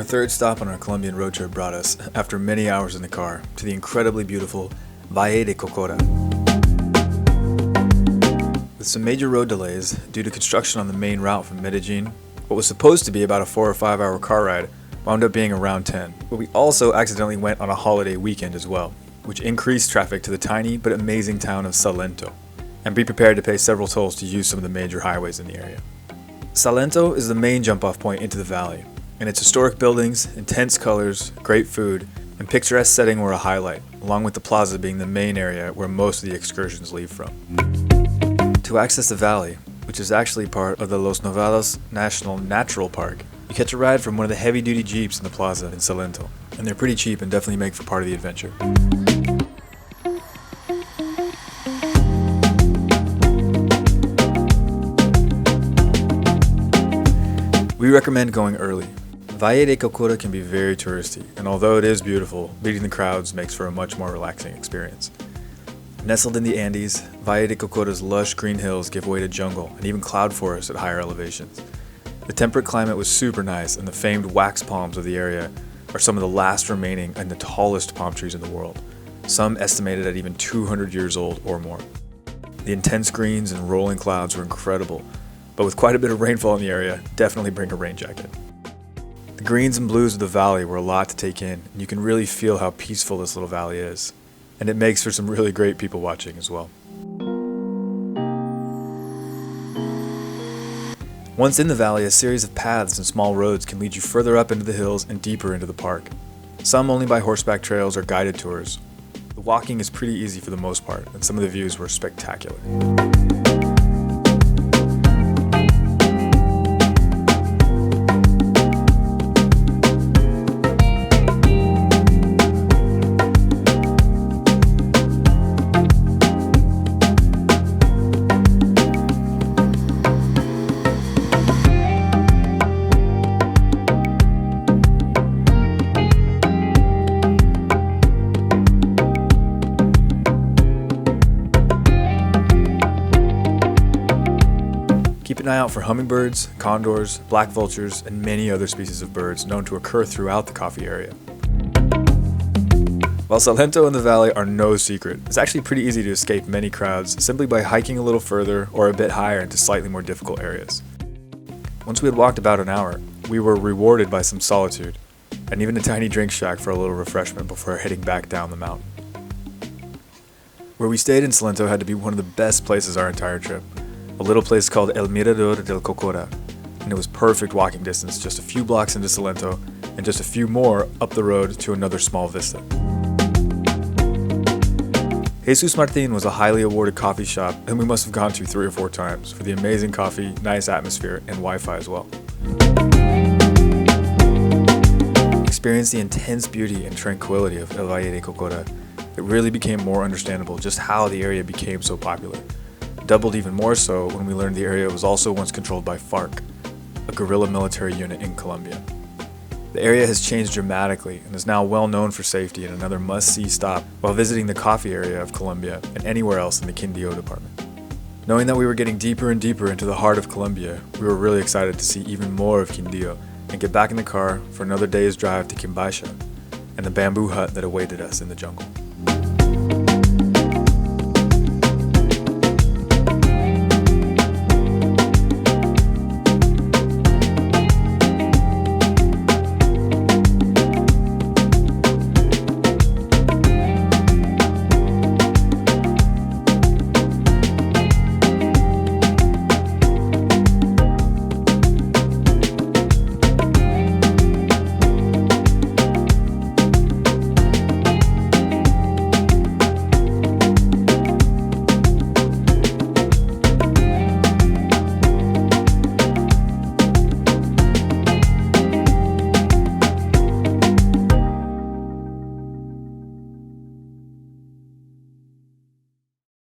Our third stop on our Colombian road trip brought us, after many hours in the car, to the incredibly beautiful Valle de Cocora. With some major road delays due to construction on the main route from Medellin, what was supposed to be about a 4 or 5 hour car ride wound up being around 10. But we also accidentally went on a holiday weekend as well, which increased traffic to the tiny but amazing town of Salento, and be prepared to pay several tolls to use some of the major highways in the area. Salento is the main jump-off point into the valley, and its historic buildings, intense colors, great food, and picturesque setting were a highlight, along with the plaza being the main area where most of the excursions leave from. To access the valley, which is actually part of the Los Nevados National Natural Park, you catch a ride from one of the heavy-duty jeeps in the plaza in Salento, and they're pretty cheap and definitely make for part of the adventure. We recommend going early. Valle de Cocora can be very touristy, and although it is beautiful, beating the crowds makes for a much more relaxing experience. Nestled in the Andes, Valle de Cocora's lush green hills give way to jungle and even cloud forests at higher elevations. The temperate climate was super nice, and the famed wax palms of the area are some of the last remaining and the tallest palm trees in the world, some estimated at even 200 years old or more. The intense greens and rolling clouds were incredible, but with quite a bit of rainfall in the area, definitely bring a rain jacket. The greens and blues of the valley were a lot to take in, and you can really feel how peaceful this little valley is. And it makes for some really great people watching as well. Once in the valley, a series of paths and small roads can lead you further up into the hills and deeper into the park. Some only by horseback trails or guided tours. The walking is pretty easy for the most part, and some of the views were spectacular. Keep an eye out for hummingbirds, condors, black vultures, and many other species of birds known to occur throughout the coffee area. While Salento and the valley are no secret, it's actually pretty easy to escape many crowds simply by hiking a little further or a bit higher into slightly more difficult areas. Once we had walked about an hour, we were rewarded by some solitude, and even a tiny drink shack for a little refreshment before heading back down the mountain. Where we stayed in Salento had to be one of the best places our entire trip. A little place called El Mirador del Cocora, and it was perfect walking distance, just a few blocks into Salento, and just a few more up the road to another small vista. Jesus Martin was a highly awarded coffee shop, and we must have gone to 3 or 4 times for the amazing coffee, nice atmosphere, and Wi-Fi as well. Experience the intense beauty and tranquility of El Valle de Cocora. It really became more understandable just how the area became so popular. Doubled even more so when we learned the area was also once controlled by FARC, a guerrilla military unit in Colombia. The area has changed dramatically and is now well known for safety and another must-see stop while visiting the coffee area of Colombia and anywhere else in the Quindío department. Knowing that we were getting deeper and deeper into the heart of Colombia, we were really excited to see even more of Quindío and get back in the car for another day's drive to Quimbaisha and the bamboo hut that awaited us in the jungle.